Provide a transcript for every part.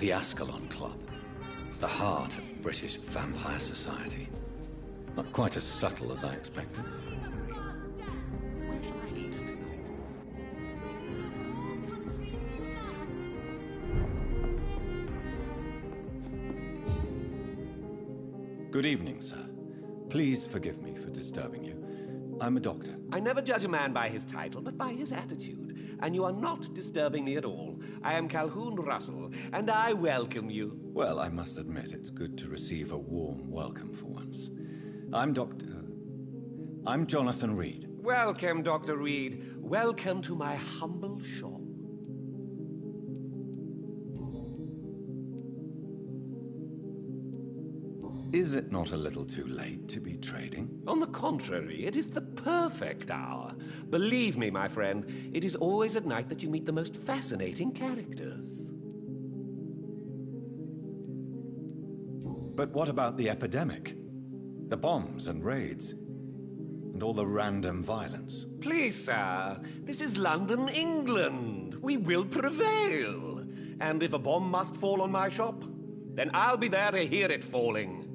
The Abscalon Club. The heart of British vampire society. Not quite as subtle as I expected. Good evening, sir. Please forgive me for disturbing you. I'm a doctor. I never judge a man by his title, but by his attitude. And you are not disturbing me at all. I am Calhoun Russell, and I welcome you. Well, I must admit it's good to receive a warm welcome for once. I'm Jonathan Reid. Welcome, Dr. Reid. Welcome to my humble shop. Is it not a little too late to be trading? On the contrary, it is the perfect hour. Believe me, my friend, it is always at night that you meet the most fascinating characters. But what about the epidemic? The bombs and raids? And all the random violence? Please, sir, this is London, England. We will prevail. And if a bomb must fall on my shop, then I'll be there to hear it falling.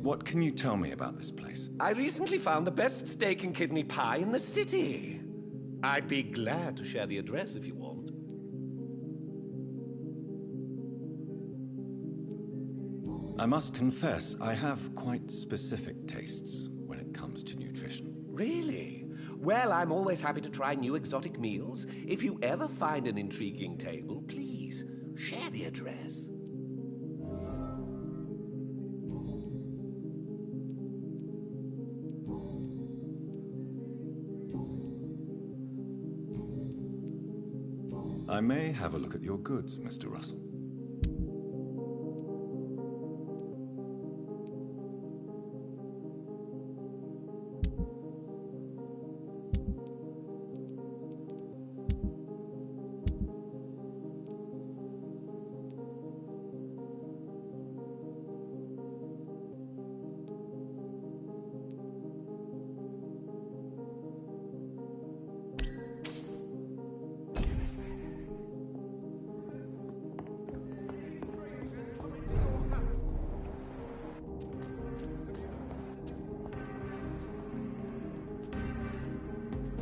What can you tell me about this place? I recently found the best steak and kidney pie in the city. I'd be glad to share the address if you want. I must confess, I have quite specific tastes when it comes to nutrition. Really? Well, I'm always happy to try new exotic meals. If you ever find an intriguing table, please share the address. I may have a look at your goods, Mr. Russell.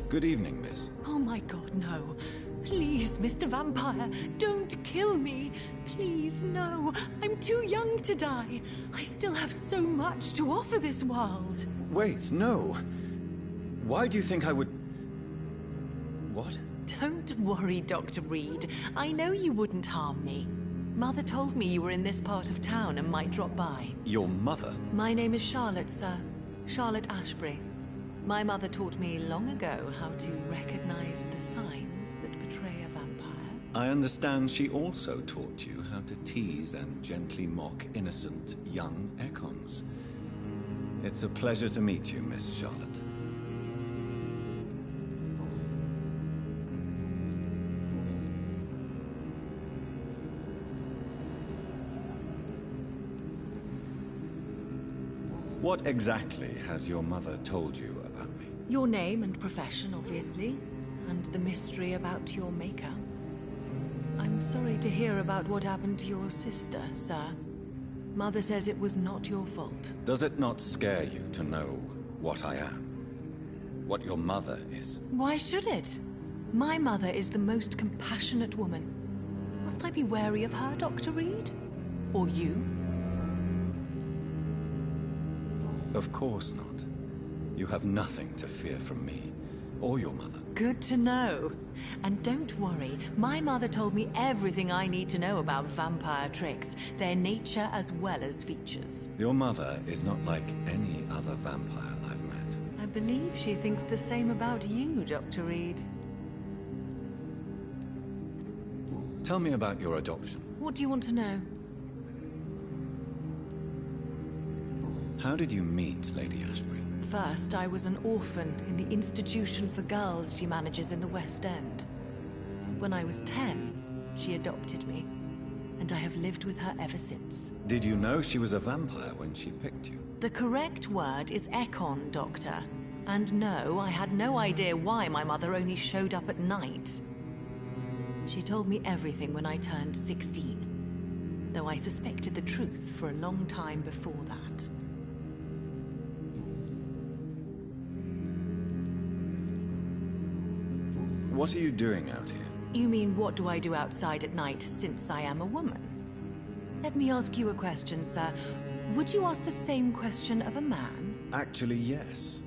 Good evening, miss. Oh my God, no. Please, Mr. Vampire, don't kill me. Please, no. I'm too young to die. I still have so much to offer this world. Wait, no. Why do you think I would... What? Don't worry, Dr. Reid. I know you wouldn't harm me. Mother told me you were in this part of town and might drop by. Your mother? My name is Charlotte, sir. Charlotte Ashbury. My mother taught me long ago how to recognize the signs that betray a vampire. I understand she also taught you how to tease and gently mock innocent young econs. It's a pleasure to meet you, Miss Charlotte. What exactly has your mother told you about me? Your name and profession, obviously, and the mystery about your maker. I'm sorry to hear about what happened to your sister, sir. Mother says it was not your fault. Does it not scare you to know what I am? What your mother is? Why should it? My mother is the most compassionate woman. Must I be wary of her, Dr. Reid? Or you? Of course not. You have nothing to fear from me, or your mother. Good to know. And don't worry, my mother told me everything I need to know about vampire tricks, their nature as well as features. Your mother is not like any other vampire I've met. I believe she thinks the same about you, Dr. Reid. Tell me about your adoption. What do you want to know? How did you meet Lady Ashbury? First, I was an orphan in the institution for girls she manages in the West End. When I was 10, she adopted me, and I have lived with her ever since. Did you know she was a vampire when she picked you? The correct word is econ, Doctor. And no, I had no idea why my mother only showed up at night. She told me everything when I turned 16, though I suspected the truth for a long time before that. What are you doing out here? You mean, what do I do outside at night since I am a woman? Let me ask you a question, sir. Would you ask the same question of a man? Actually, yes.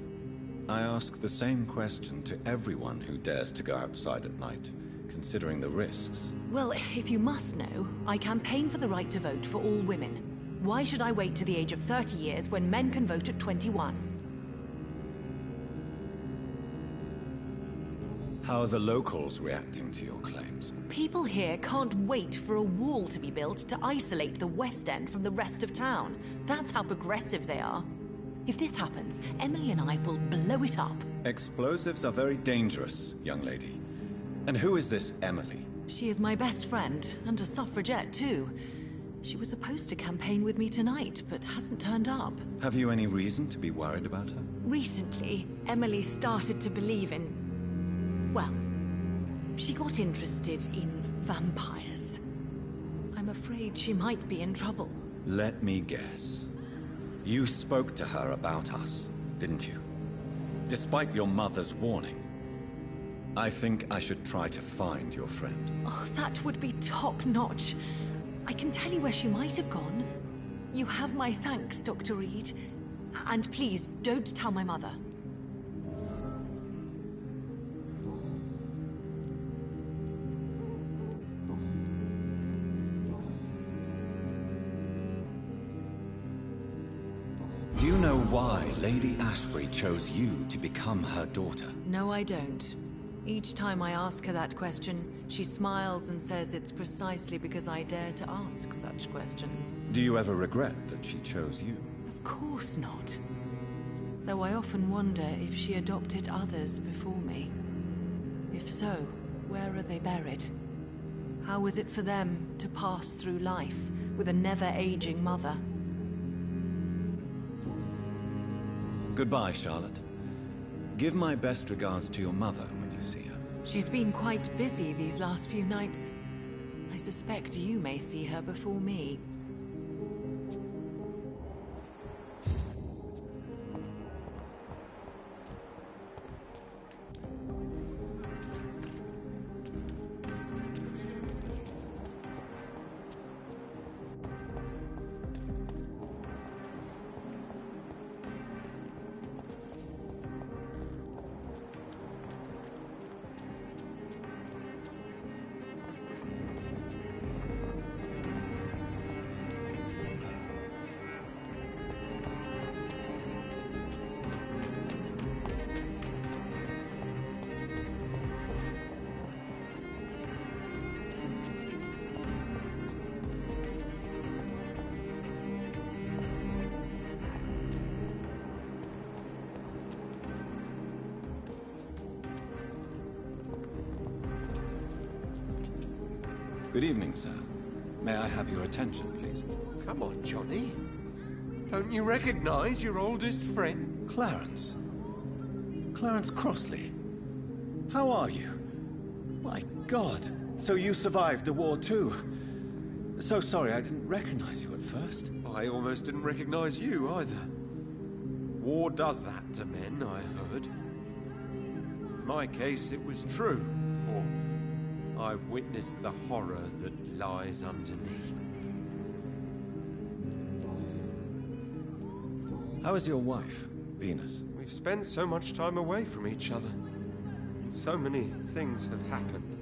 I ask the same question to everyone who dares to go outside at night, considering the risks. Well, if you must know, I campaign for the right to vote for all women. Why should I wait to the age of 30 years when men can vote at 21? How are the locals reacting to your claims? People here can't wait for a wall to be built to isolate the West End from the rest of town. That's how progressive they are. If this happens, Emily and I will blow it up. Explosives are very dangerous, young lady. And who is this Emily? She is my best friend, and a suffragette too. She was supposed to campaign with me tonight, but hasn't turned up. Have you any reason to be worried about her? Recently, Emily started to believe in... well, she got interested in vampires. I'm afraid she might be in trouble. Let me guess. You spoke to her about us, didn't you? Despite your mother's warning. I think I should try to find your friend. Oh, that would be top-notch. I can tell you where she might have gone. You have my thanks, Dr. Reid. And please, don't tell my mother. Do you know why Lady Ashbury chose you to become her daughter? No, I don't. Each time I ask her that question, she smiles and says it's precisely because I dare to ask such questions. Do you ever regret that she chose you? Of course not. Though I often wonder if she adopted others before me. If so, where are they buried? How was it for them to pass through life with a never-aging mother? Goodbye, Charlotte. Give my best regards to your mother when you see her. She's been quite busy these last few nights. I suspect you may see her before me. Good evening, sir. May I have your attention, please? Come on, Johnny. Don't you recognize your oldest friend? Clarence. Clarence Crossley. How are you? My God. So you survived the war too. So sorry I didn't recognize you at first. I almost didn't recognize you either. War does that to men, I heard. In my case, it was true, for I witnessed the horror that lies underneath. How is your wife, Venus? We've spent so much time away from each other, and so many things have happened.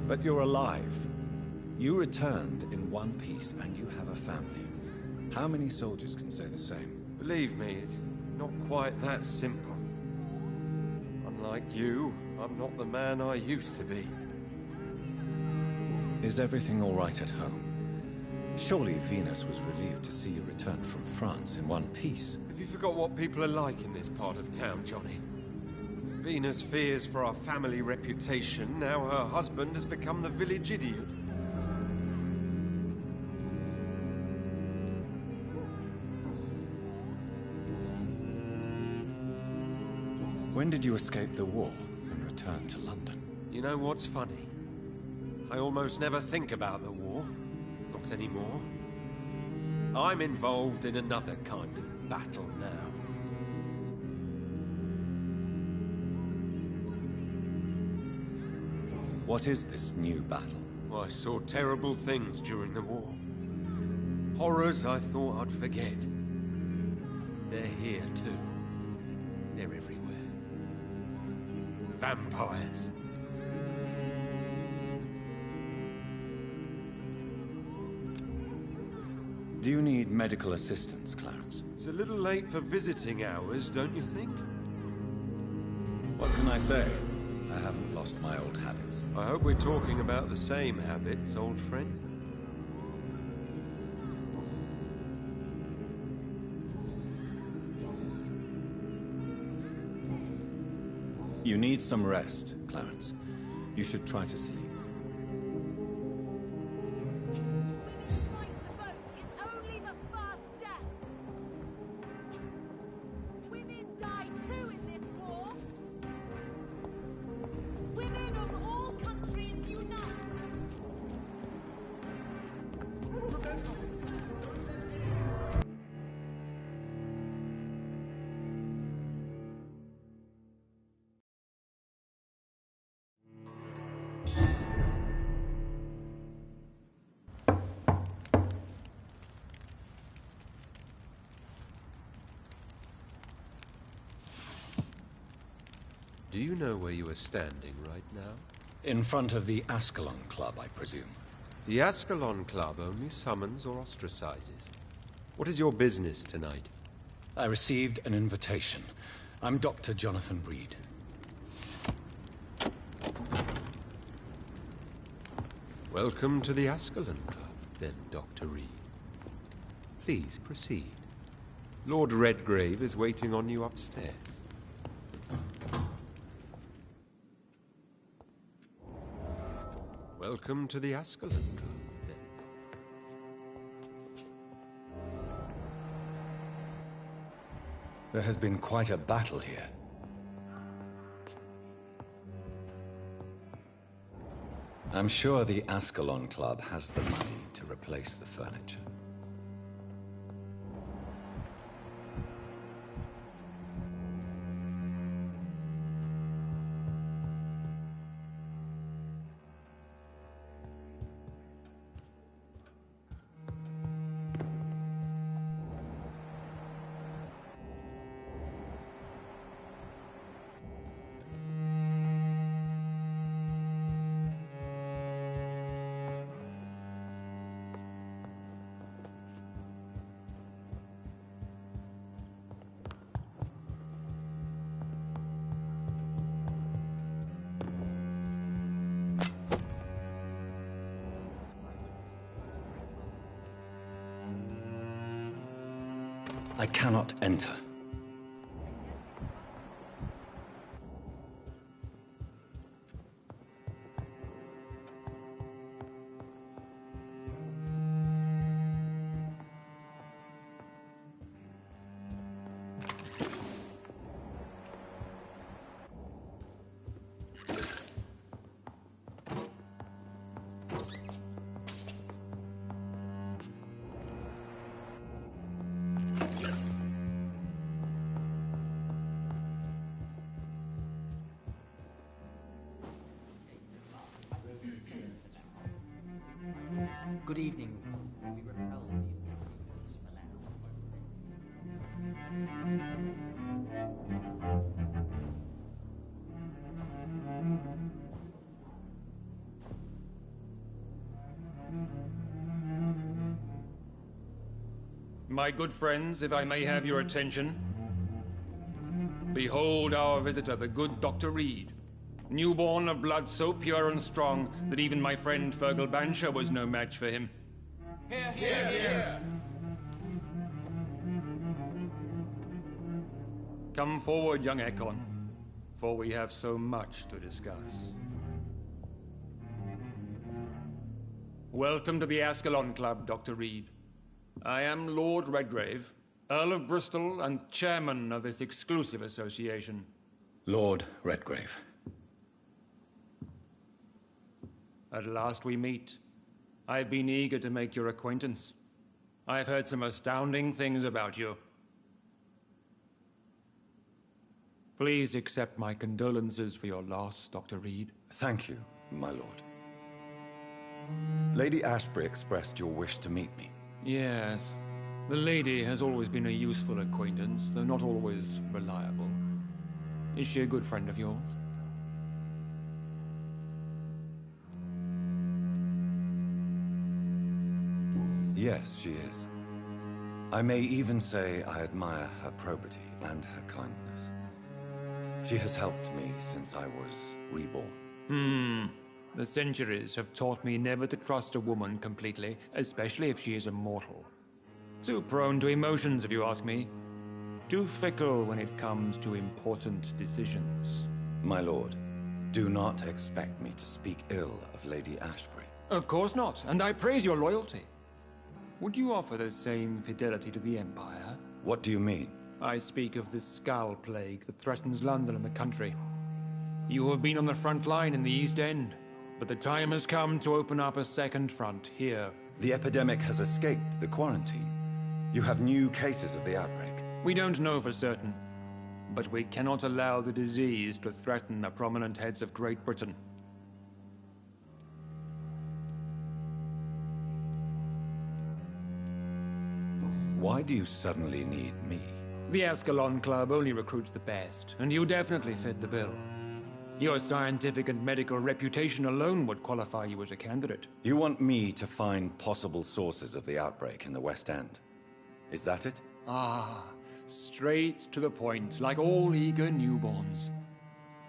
But you're alive. You returned in one piece, and you have a family. How many soldiers can say the same? Believe me, it's not quite that simple. Unlike you, I'm not the man I used to be. Is everything all right at home? Surely Venus was relieved to see you return from France in one piece. Have you forgot what people are like in this part of town, Johnny? Venus fears for our family reputation. Now her husband has become the village idiot. When did you escape the war and return to London? You know what's funny? I almost never think about the war. Not anymore. I'm involved in another kind of battle now. What is this new battle? I saw terrible things during the war. Horrors I thought I'd forget. They're here too. They're everywhere. Vampires. Do you need medical assistance, Clarence? It's a little late for visiting hours, don't you think? What can I say? I haven't lost my old habits. I hope we're talking about the same habits, old friend. You need some rest, Clarence. You should try to sleep. Do you know where you are standing right now? In front of the Abscalon Club, I presume. The Abscalon Club only summons or ostracizes. What is your business tonight? I received an invitation. I'm Dr. Jonathan Reid. Welcome to the Abscalon Club, then, Dr. Reid. Please proceed. Lord Redgrave is waiting on you upstairs. Welcome to the Abscalon Club, then. There has been quite a battle here. I'm sure the Abscalon Club has the money to replace the furniture. I cannot enter. Good evening. We repel the intruders for now. My good friends, if I may have your attention. Behold our visitor, the good Dr. Reid. Newborn of blood so pure and strong that even my friend Fergal Bancher was no match for him. Hear, hear, hear! Come forward, young Ekon, for we have so much to discuss. Welcome to the Abscalon Club, Dr. Reid. I am Lord Redgrave, Earl of Bristol and chairman of this exclusive association. Lord Redgrave. At last we meet. I've been eager to make your acquaintance. I've heard some astounding things about you. Please accept my condolences for your loss, Dr. Reid. Thank you, my lord. Lady Ashbury expressed your wish to meet me. Yes. The lady has always been a useful acquaintance, though not always reliable. Is she a good friend of yours? Yes, she is. I may even say I admire her probity and her kindness. She has helped me since I was reborn. The centuries have taught me never to trust a woman completely, especially if she is a mortal. Too prone to emotions, if you ask me. Too fickle when it comes to important decisions. My lord, do not expect me to speak ill of Lady Ashbury. Of course not, and I praise your loyalty. Would you offer the same fidelity to the Empire? What do you mean? I speak of the Skull Plague that threatens London and the country. You have been on the front line in the East End, but the time has come to open up a second front here. The epidemic has escaped the quarantine. You have new cases of the outbreak. We don't know for certain, but we cannot allow the disease to threaten the prominent heads of Great Britain. Why do you suddenly need me? The Abscalon Club only recruits the best, and you definitely fit the bill. Your scientific and medical reputation alone would qualify you as a candidate. You want me to find possible sources of the outbreak in the West End. Is that it? Ah, straight to the point, like all eager newborns.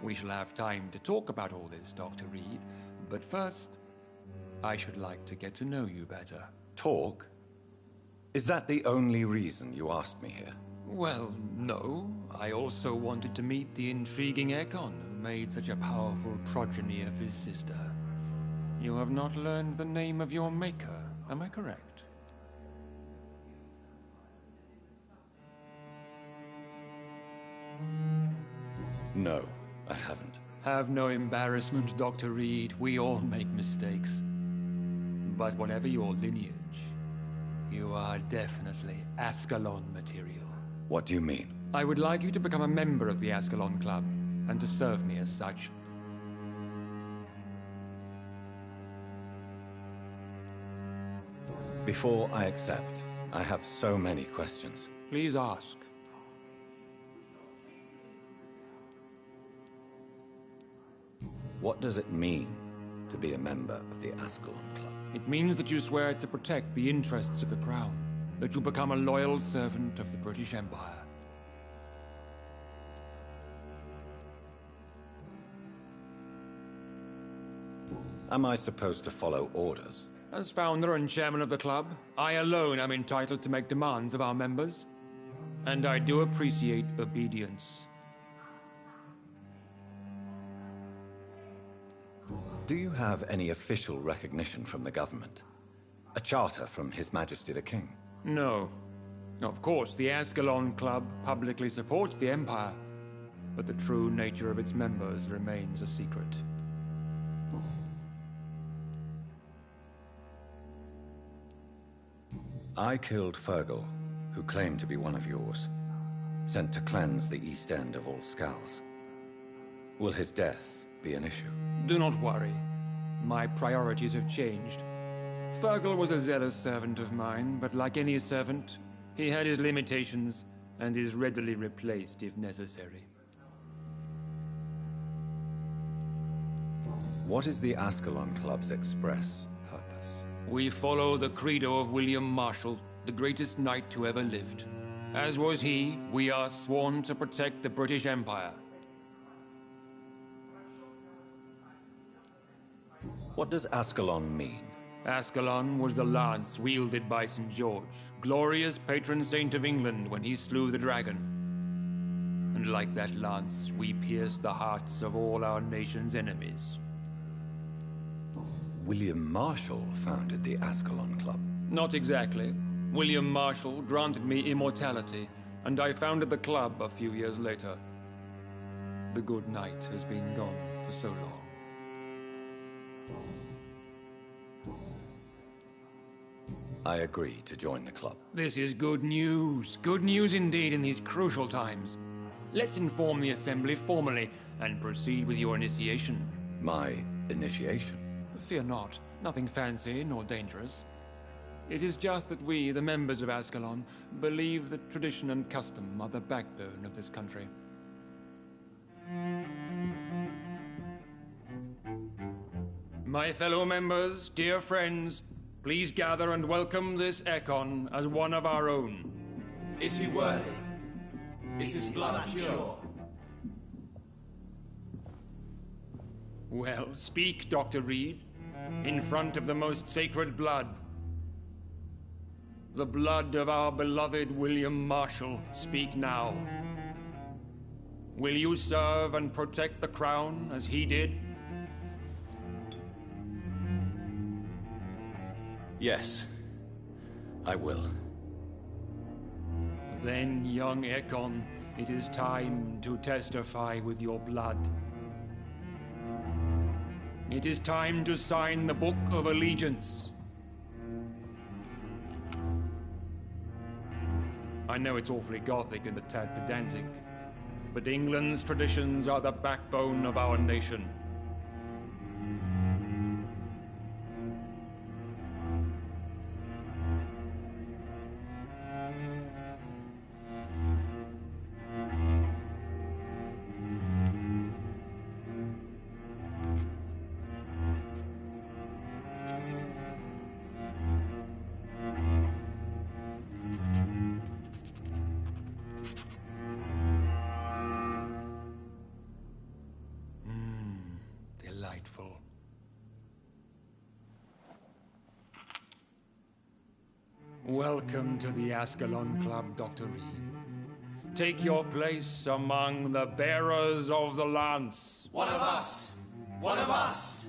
We shall have time to talk about all this, Dr. Reid, but first, I should like to get to know you better. Talk? Is that the only reason you asked me here? Well, no. I also wanted to meet the intriguing Ekon who made such a powerful progeny of his sister. You have not learned the name of your maker, am I correct? No, I haven't. Have no embarrassment, Dr. Reid. We all make mistakes. But whatever your lineage, you are definitely Abscalon material. What do you mean? I would like you to become a member of the Abscalon Club, and to serve me as such. Before I accept, I have so many questions. Please ask. What does it mean to be a member of the Abscalon Club? It means that you swear to protect the interests of the Crown, that you become a loyal servant of the British Empire. Am I supposed to follow orders? As founder and chairman of the club, I alone am entitled to make demands of our members. And I do appreciate obedience. Do you have any official recognition from the government? A charter from His Majesty the King? No. Of course, the Abscalon Club publicly supports the Empire, but the true nature of its members remains a secret. I killed Fergal, who claimed to be one of yours, sent to cleanse the East End of all skulls. Will his death be an issue? Do not worry. My priorities have changed. Fergal was a zealous servant of mine, but like any servant, he had his limitations and is readily replaced if necessary. What is the Abscalon Club's express purpose? We follow the credo of William Marshall, the greatest knight who ever lived. As was he, we are sworn to protect the British Empire. What does Abscalon mean? Abscalon was the lance wielded by St. George, glorious patron saint of England when he slew the dragon. And like that lance, we pierce the hearts of all our nation's enemies. William Marshall founded the Abscalon Club. Not exactly. William Marshall granted me immortality, and I founded the club a few years later. The good knight has been gone for so long. I agree to join the club. This is good news. Good news indeed in these crucial times. Let's inform the Assembly formally and proceed with your initiation. My initiation? Fear not. Nothing fancy nor dangerous. It is just that we, the members of Abscalon, believe that tradition and custom are the backbone of this country. My fellow members, dear friends, please gather and welcome this Econ as one of our own. Is he worthy? Is his blood pure? Well, speak, Dr. Reid, in front of the most sacred blood. The blood of our beloved William Marshall, speak now. Will you serve and protect the crown as he did? Yes, I will. Then, young Econ, it is time to testify with your blood. It is time to sign the Book of Allegiance. I know it's awfully gothic and a tad pedantic, but England's traditions are the backbone of our nation. Delightful. Welcome to the Abscalon Club, Dr. Reid. Take your place among the bearers of the lance. One of us! One of us!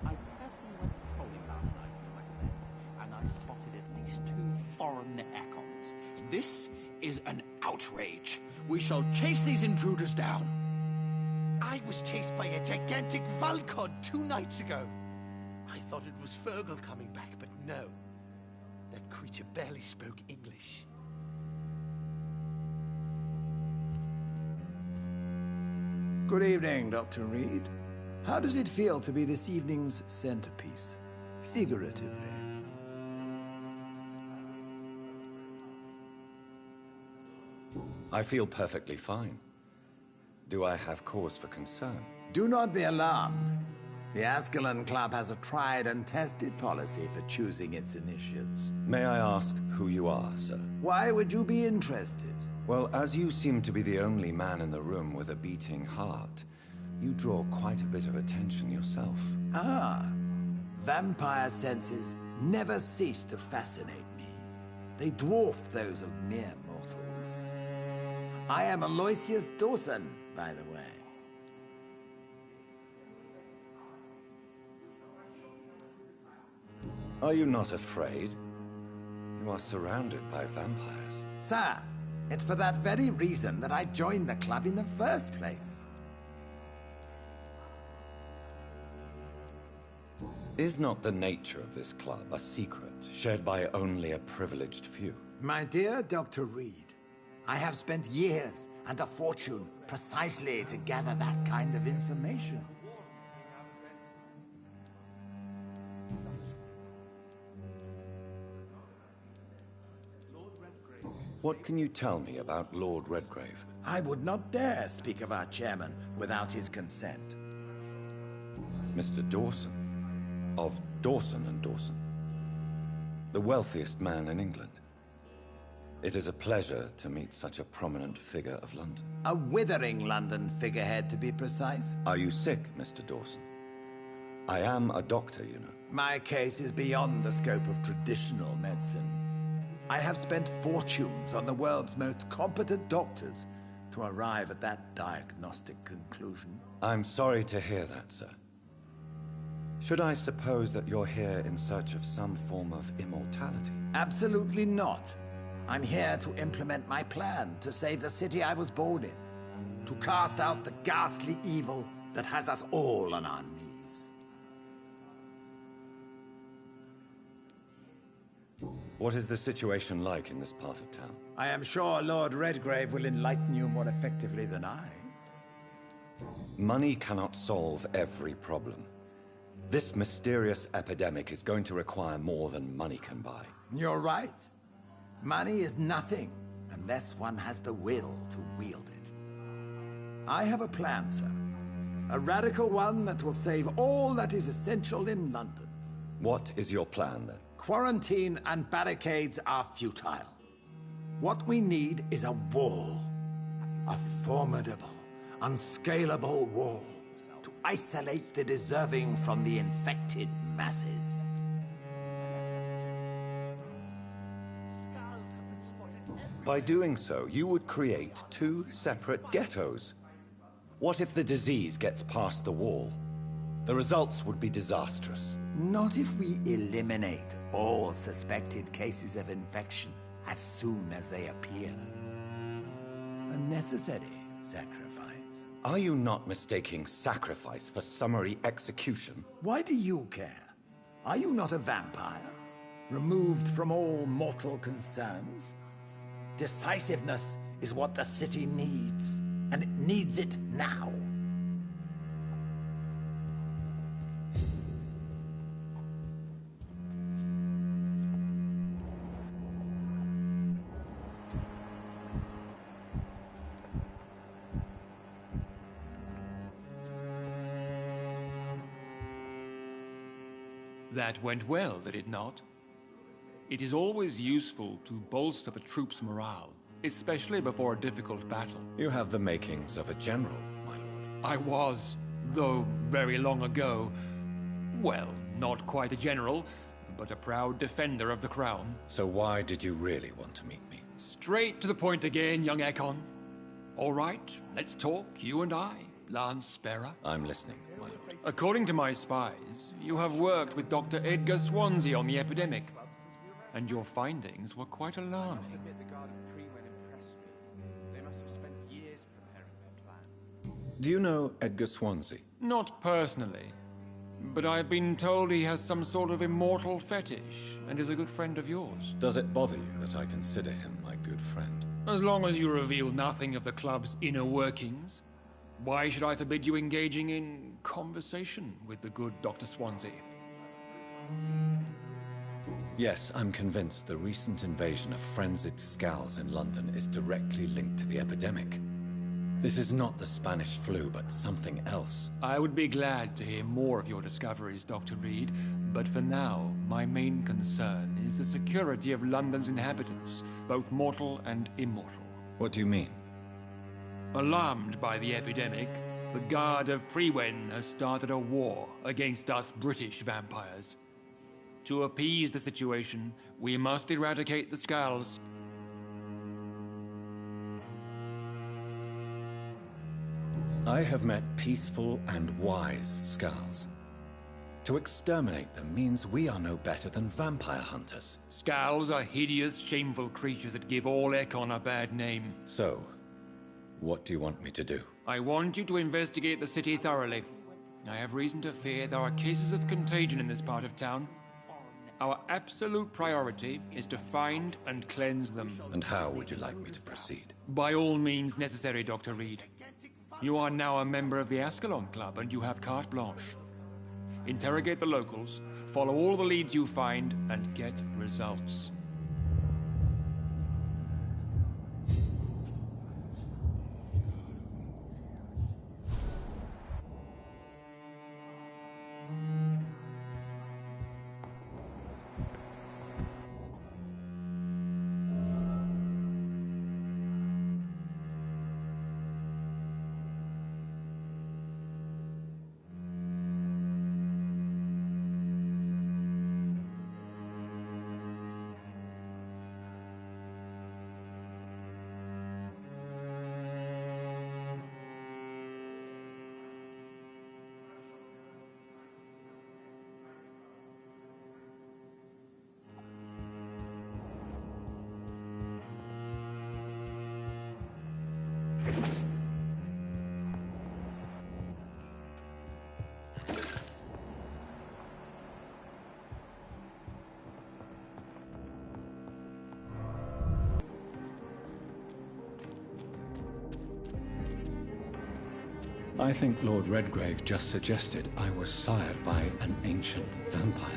I personally went patrolling last night in the West End, and I spotted at least 2 foreign econs. This is an outrage. We shall chase these intruders down. I was chased by a gigantic Valcod 2 nights ago. I thought it was Fergal coming back, but no. That creature barely spoke English. Good evening, Dr. Reid. How does it feel to be this evening's centerpiece, figuratively? I feel perfectly fine. Do I have cause for concern? Do not be alarmed. The Abscalon Club has a tried and tested policy for choosing its initiates. May I ask who you are, sir? Why would you be interested? Well, as you seem to be the only man in the room with a beating heart, you draw quite a bit of attention yourself. Ah, vampire senses never cease to fascinate me. They dwarf those of mere mortals. I am Aloysius Dawson, by the way. Are you not afraid? You are surrounded by vampires. Sir, it's for that very reason that I joined the club in the first place. Is not the nature of this club a secret shared by only a privileged few? My dear Dr. Reid, I have spent years and a fortune precisely to gather that kind of information. What can you tell me about Lord Redgrave? I would not dare speak of our chairman without his consent. Mr. Dawson, of Dawson and Dawson, the wealthiest man in England. It is a pleasure to meet such a prominent figure of London. A withering London figurehead, to be precise. Are you sick, Mr. Dawson? I am a doctor, you know. My case is beyond the scope of traditional medicine. I have spent fortunes on the world's most competent doctors to arrive at that diagnostic conclusion. I'm sorry to hear that, sir. Should I suppose that you're here in search of some form of immortality? Absolutely not. I'm here to implement my plan to save the city I was born in. To cast out the ghastly evil that has us all on our knees. What is the situation like in this part of town? I am sure Lord Redgrave will enlighten you more effectively than I. Money cannot solve every problem. This mysterious epidemic is going to require more than money can buy. You're right. Money is nothing unless one has the will to wield it. I have a plan, sir. A radical one that will save all that is essential in London. What is your plan, then? Quarantine and barricades are futile. What we need is a wall. A formidable, unscalable wall to isolate the deserving from the infected masses. By doing so, you would create two separate ghettos. What if the disease gets past the wall? The results would be disastrous. Not if we eliminate all suspected cases of infection as soon as they appear. A necessary sacrifice. Are you not mistaking sacrifice for summary execution? Why do you care? Are you not a vampire? Removed from all mortal concerns? Decisiveness is what the city needs, and it needs it now. That went well, did it not? It is always useful to bolster the troops' morale, especially before a difficult battle. You have the makings of a general, my lord. I was, though very long ago, well, not quite a general, but a proud defender of the crown. So why did you really want to meet me? Straight to the point again, young Ekon. All right, let's talk, you and I, Lance Sparrow. I'm listening, my lord. According to my spies, you have worked with Dr. Edgar Swansea on the epidemic, and your findings were quite alarming. Do you know Edgar Swansea? Not personally, but I've been told he has some sort of immortal fetish and is a good friend of yours. Does it bother you that I consider him my good friend? As long as you reveal nothing of the club's inner workings, why should I forbid you engaging in conversation with the good Dr. Swansea? Yes, I'm convinced the recent invasion of frenzied Scals in London is directly linked to the epidemic. This is not the Spanish flu, but something else. I would be glad to hear more of your discoveries, Dr. Reid, but for now, my main concern is the security of London's inhabitants, both mortal and immortal. What do you mean? Alarmed by the epidemic, the Guard of Prewen has started a war against us British vampires. To appease the situation, we must eradicate the Scals. I have met peaceful and wise Scals. To exterminate them means we are no better than vampire hunters. Scals are hideous, shameful creatures that give all Ekon a bad name. So, what do you want me to do? I want you to investigate the city thoroughly. I have reason to fear there are cases of contagion in this part of town. Our absolute priority is to find and cleanse them. And how would you like me to proceed? By all means necessary, Dr. Reid. You are now a member of the Abscalon Club, and you have carte blanche. Interrogate the locals, follow all the leads you find, and get results. I think Lord Redgrave just suggested I was sired by an ancient vampire.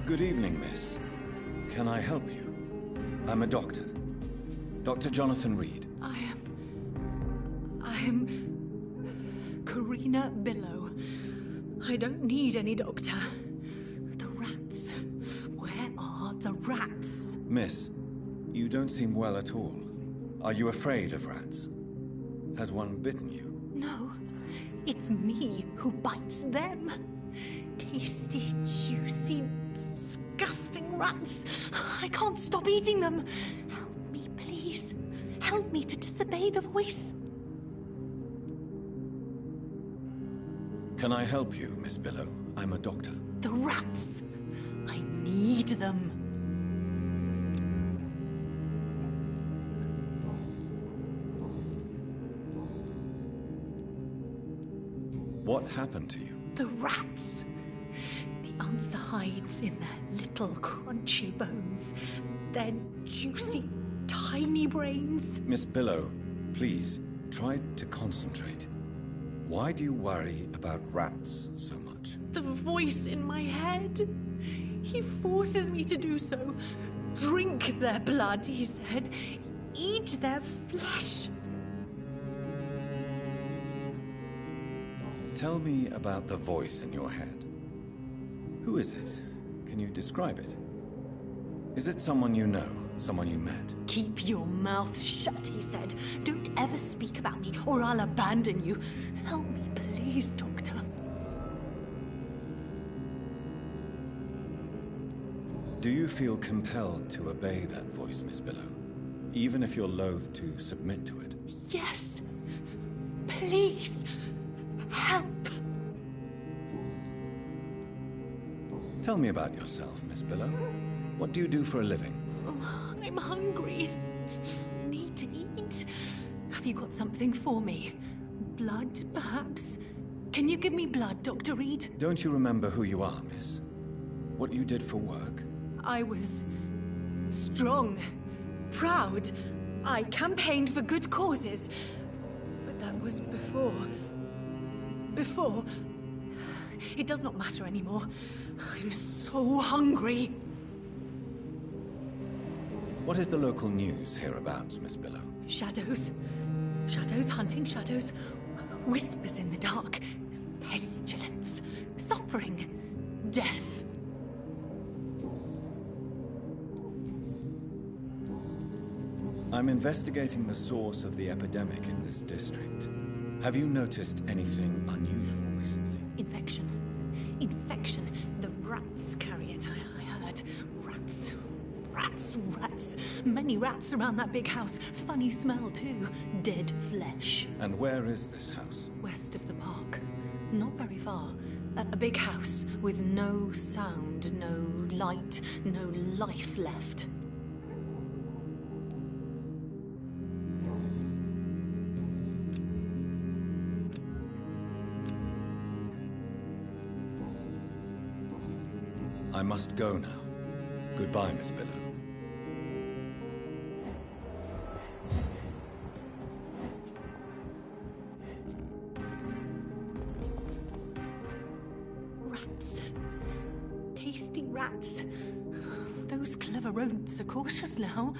Good evening, miss. Can I help you? I'm a doctor. Dr. Jonathan Reid. I am Karina Billow. I don't need any doctor. The rats. Where are the rats? Miss, you don't seem well at all. Are you afraid of rats? Has one bitten you? No, it's me who bites them. Tasty, juicy, disgusting rats. I can't stop eating them. Help me, please. Help me to disobey the voice. Can I help you, Miss Billow? I'm a doctor. The rats. I need them. What happened to you? The rats. The answer hides in their little crunchy bones. Their juicy, tiny brains. Miss Billow, please, try to concentrate. Why do you worry about rats so much? The voice in my head. He forces me to do so. Drink their blood, he said. Eat their flesh. Tell me about the voice in your head. Who is it? Can you describe it? Is it someone you know? Someone you met? Keep your mouth shut, he said. Don't ever speak about me, or I'll abandon you. Help me, please, Doctor. Do you feel compelled to obey that voice, Miss Billow? Even if you're loath to submit to it? Yes. Please. Help. Tell me about yourself, Miss Billow. What do you do for a living? I'm hungry. Need to eat. Have you got something for me? Blood, perhaps? Can you give me blood, Dr. Reid? Don't you remember who you are, miss? What you did for work? I was strong, proud. I campaigned for good causes. But that was before. Before. It does not matter anymore. I'm so hungry. What is the local news hereabouts, Miss Billow? Shadows. Shadows hunting shadows. Whispers in the dark. Pestilence. Suffering. Death. I'm investigating the source of the epidemic in this district. Have you noticed anything unusual recently? Infection. Infection. The rats carry it, I heard. Rats. Rats. Rats. Many rats around that big house. Funny smell, too. Dead flesh. And where is this house? West of the park. Not very far. A big house with no sound, no light, no life left. I must go now. Goodbye, Miss Billow. Rats. Tasty rats. Those clever rodents are cautious now.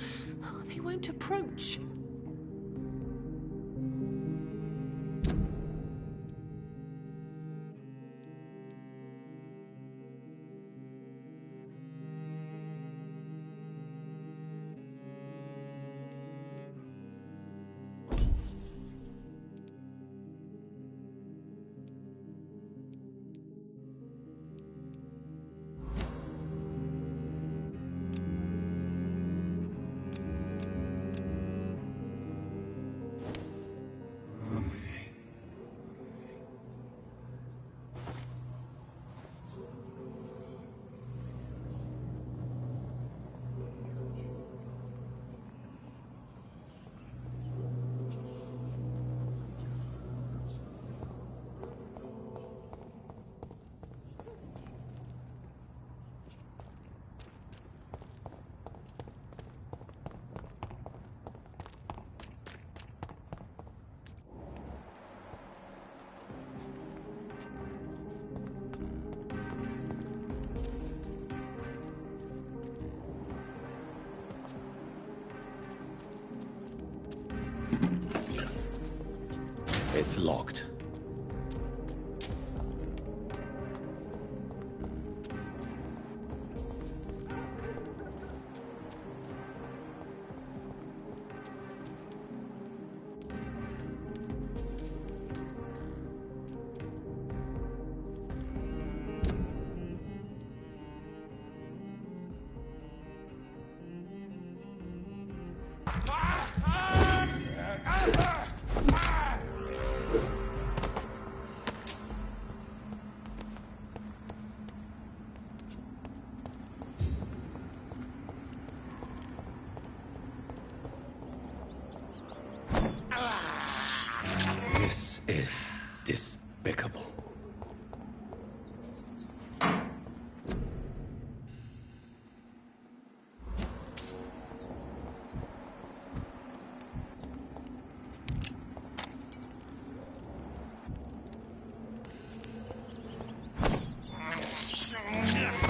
They won't approach. It's locked. This is despicable.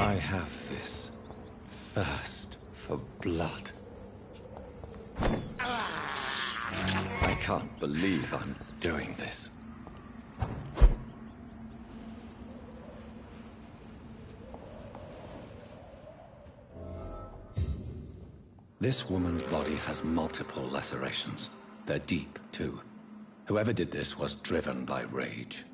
I have this thirst for blood. I can't believe I'm doing this. This woman's body has multiple lacerations. They're deep, too. Whoever did this was driven by rage.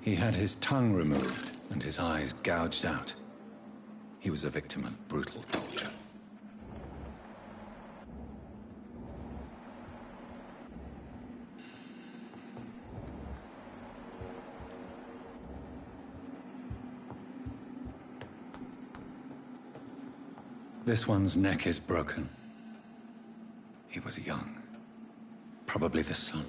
He had his tongue removed and his eyes gouged out. He was a victim of brutal torture. This one's neck is broken. He was young. Probably the son.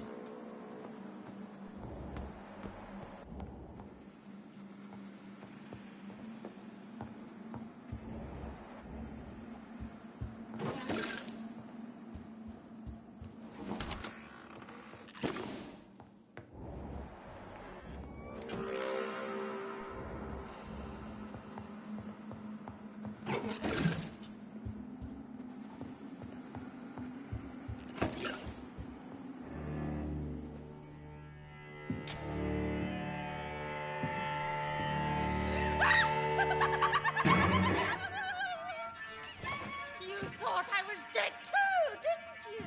You thought I was dead too, didn't you?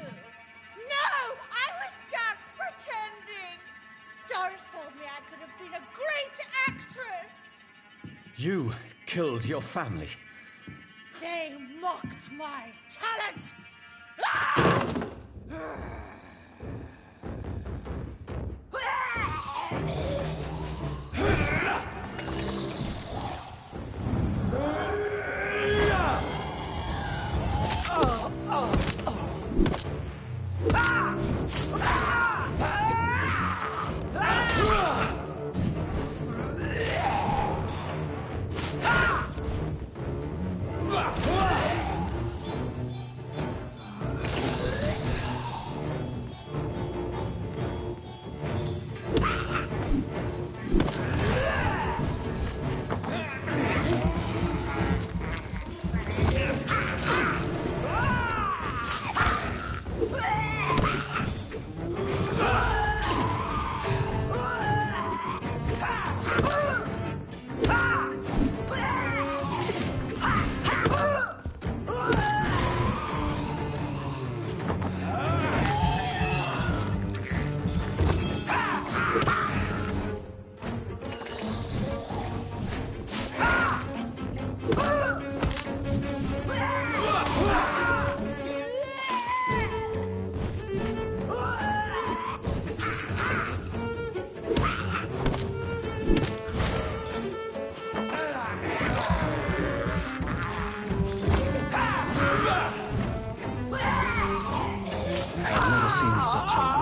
No, I was just pretending. Doris told me I could have been a great actress. You killed your family. They mocked my talent. Ah!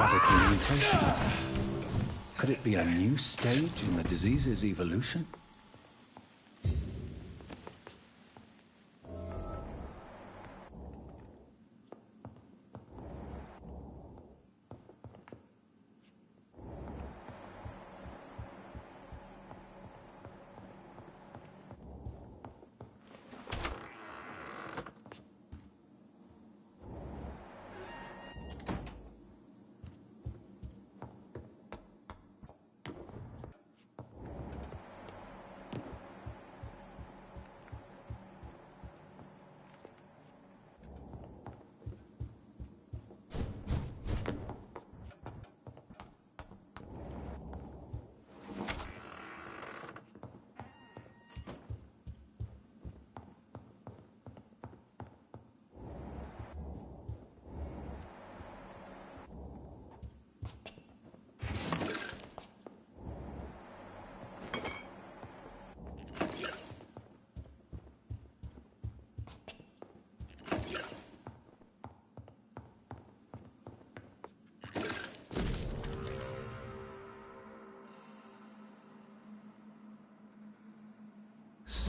radical mutation. Could it be a new stage in the disease's evolution?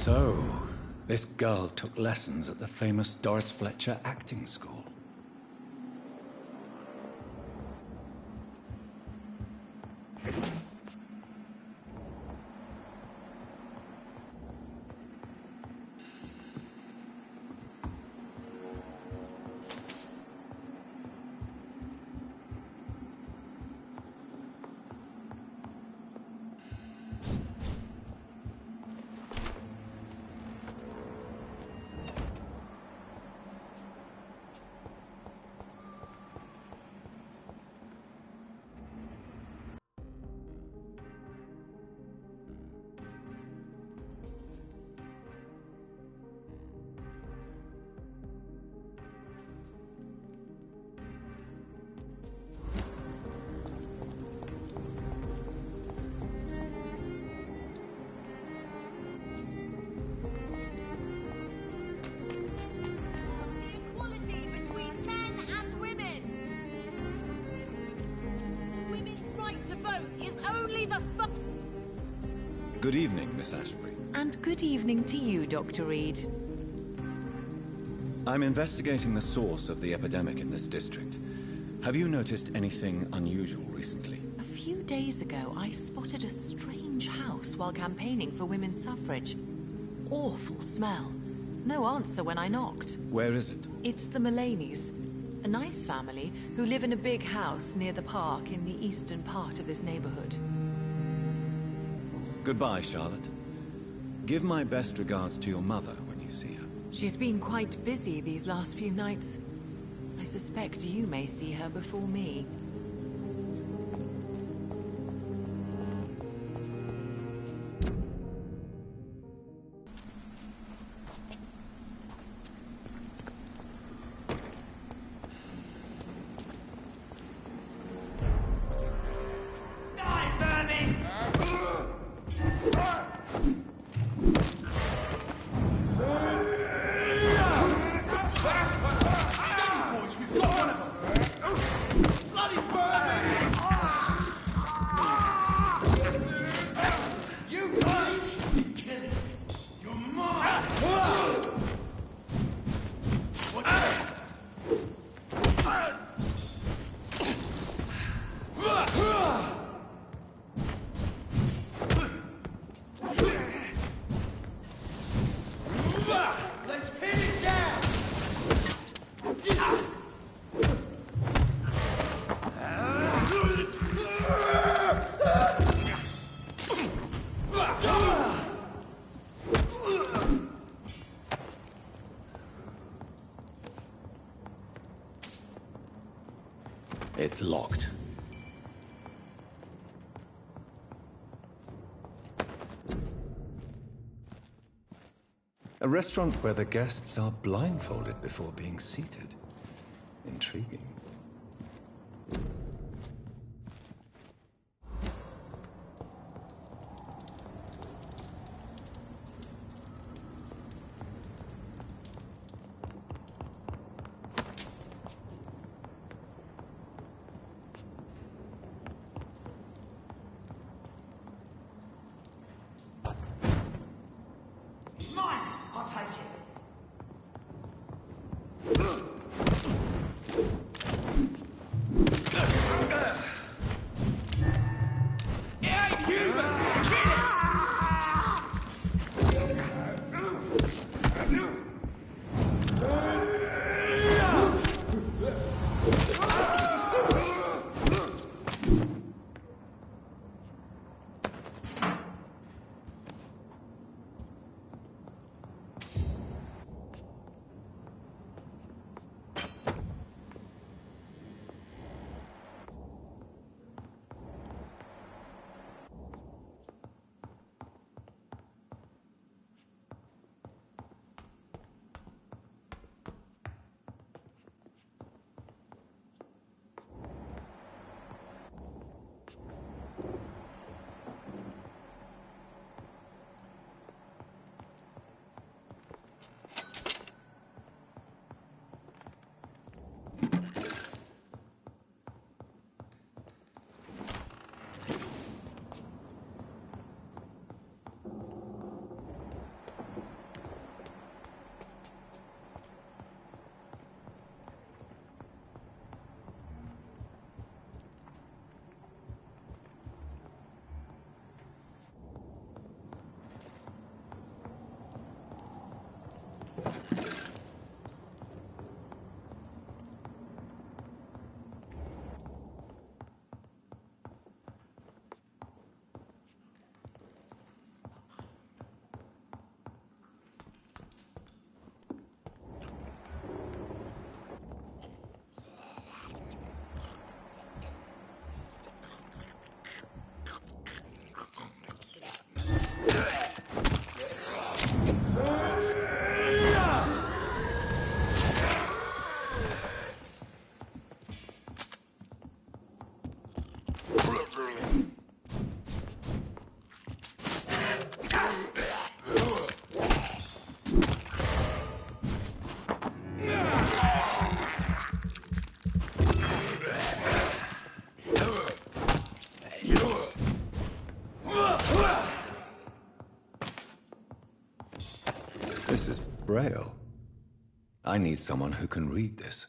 So, this girl took lessons at the famous Doris Fletcher acting school. Good evening, Miss Ashbury. And good evening to you, Dr. Reid. I'm investigating the source of the epidemic in this district. Have you noticed anything unusual recently? A few days ago, I spotted a strange house while campaigning for women's suffrage. Awful smell. No answer when I knocked. Where is it? It's the Mullaneys, a nice family who live in a big house near the park in the eastern part of this neighborhood. Goodbye, Charlotte. Give my best regards to your mother when you see her. She's been quite busy these last few nights. I suspect you may see her before me. It's locked. A restaurant where the guests are blindfolded before being seated. Intriguing. Braille. I need someone who can read this.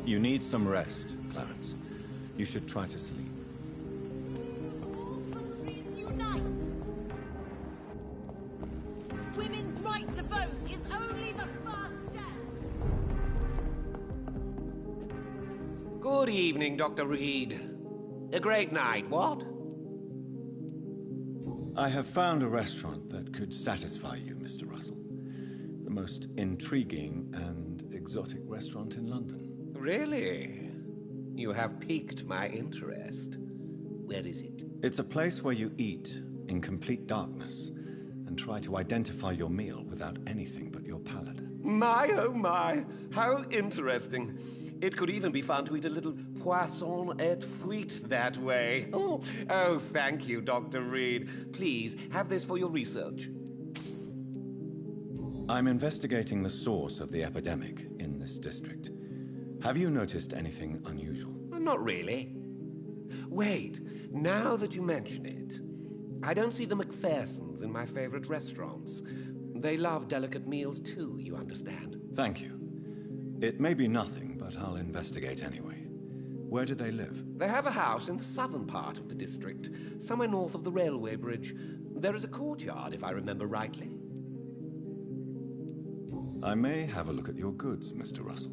You need some rest, Clarence. You should try to sleep. All countries unite! Women's right to vote is only the first step! Good evening, Dr. Reid. A great night, what? I have found a restaurant that could satisfy you, Mr. Russell. The most intriguing and exotic restaurant in London. Really? You have piqued my interest. Where is it? It's a place where you eat in complete darkness and try to identify your meal without anything but your palate. My, oh my, how interesting. It could even be fun to eat a little poisson et frite that way. Oh, thank you, Dr. Reid. Please, have this for your research. I'm investigating the source of the epidemic in this district. Have you noticed anything unusual? Not really. Wait, now that you mention it, I don't see the McPhersons in my favorite restaurants. They love delicate meals too, you understand. Thank you. It may be nothing, but I'll investigate anyway. Where do they live? They have a house in the southern part of the district, somewhere north of the railway bridge. There is a courtyard, if I remember rightly. I may have a look at your goods, Mr. Russell.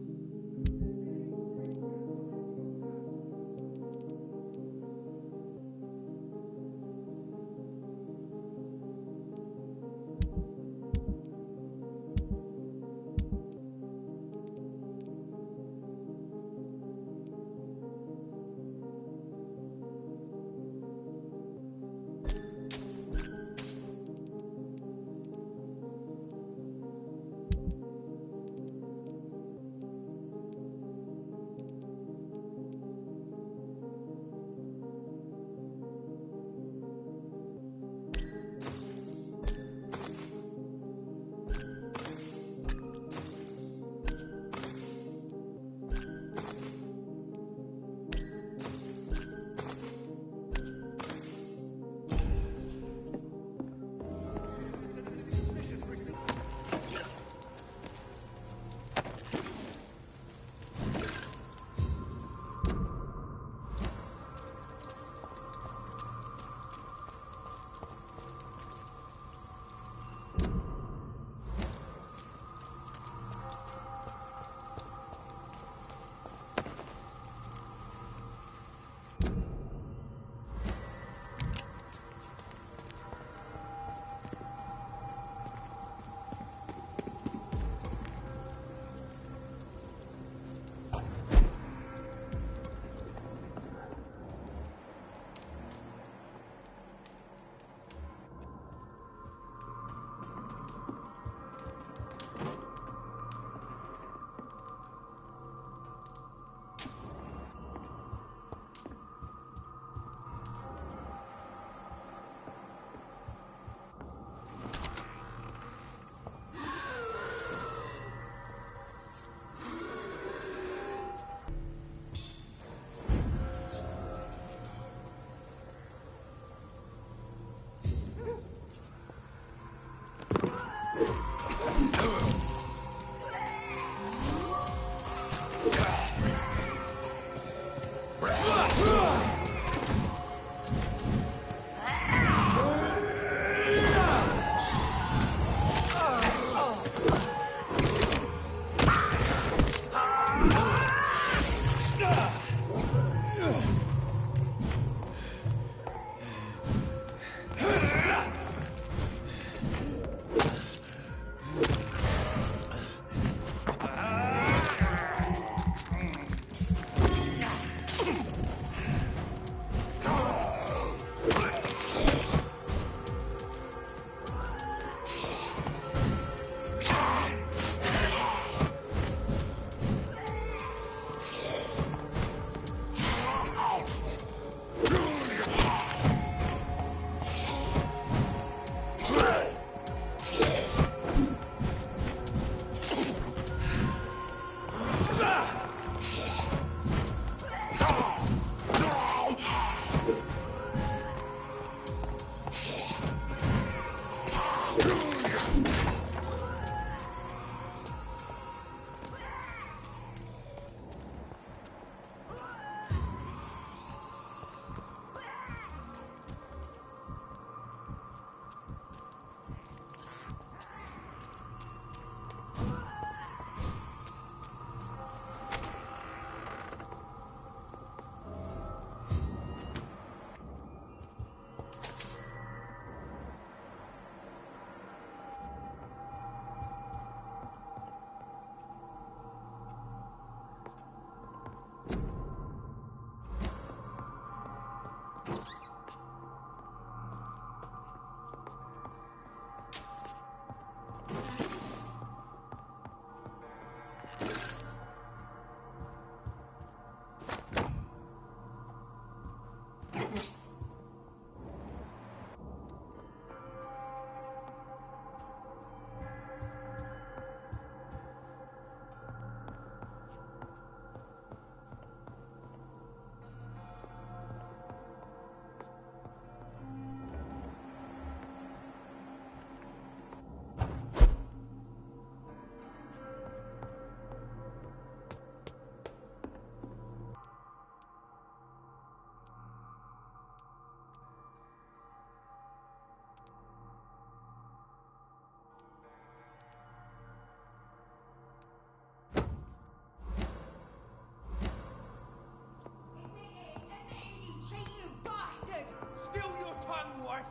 Still your tongue, wife!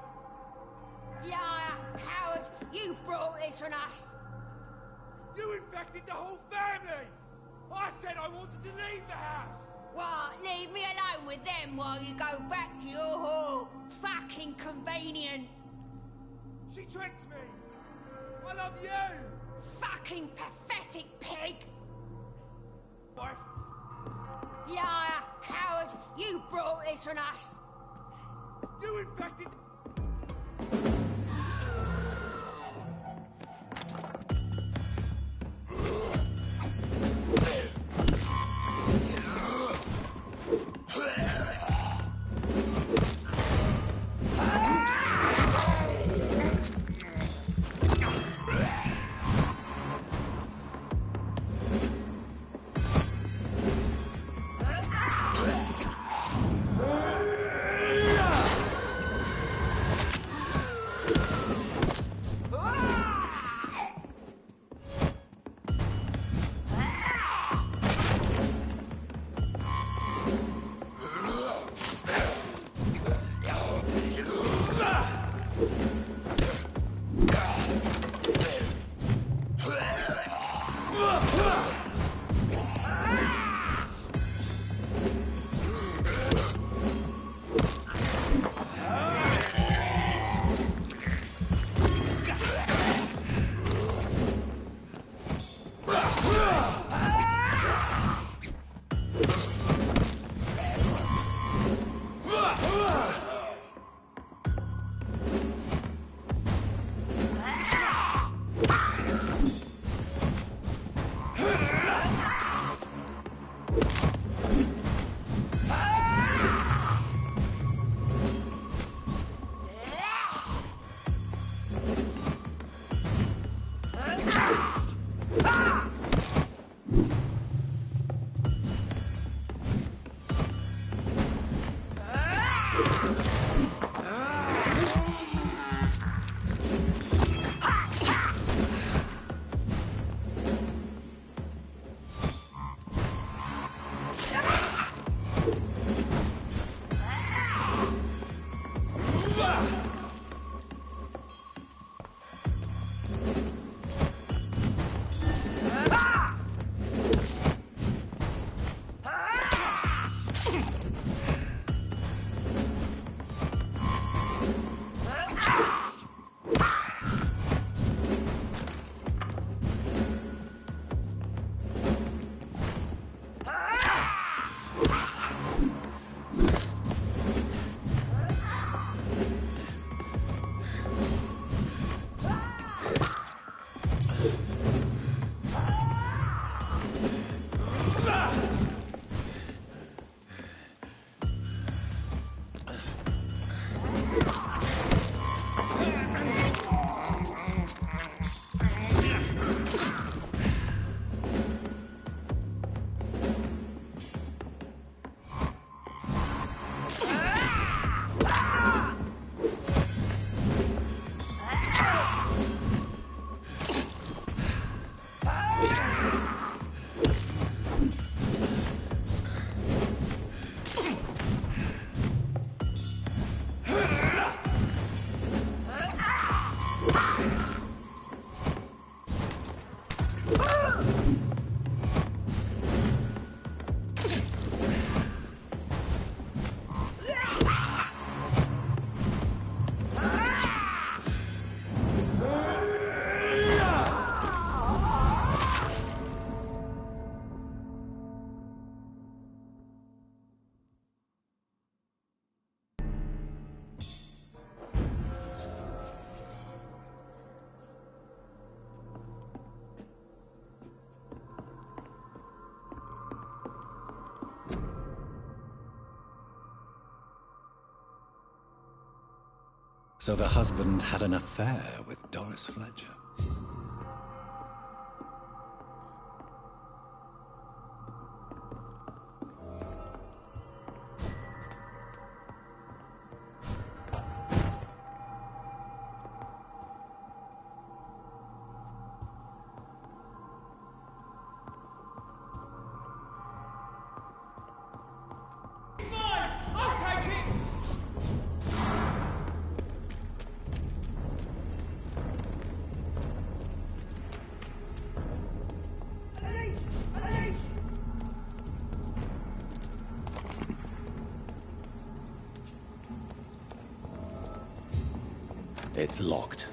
Liar, coward! You brought this on us! You infected the whole family! I said I wanted to leave the house! What, leave me alone with them while you go back to your hall? Fucking convenient! She tricked me! I love you! Fucking pathetic pig! Wife! Liar, coward! You brought this on us! You infected... So the husband had an affair with Doris Fletcher. It's locked.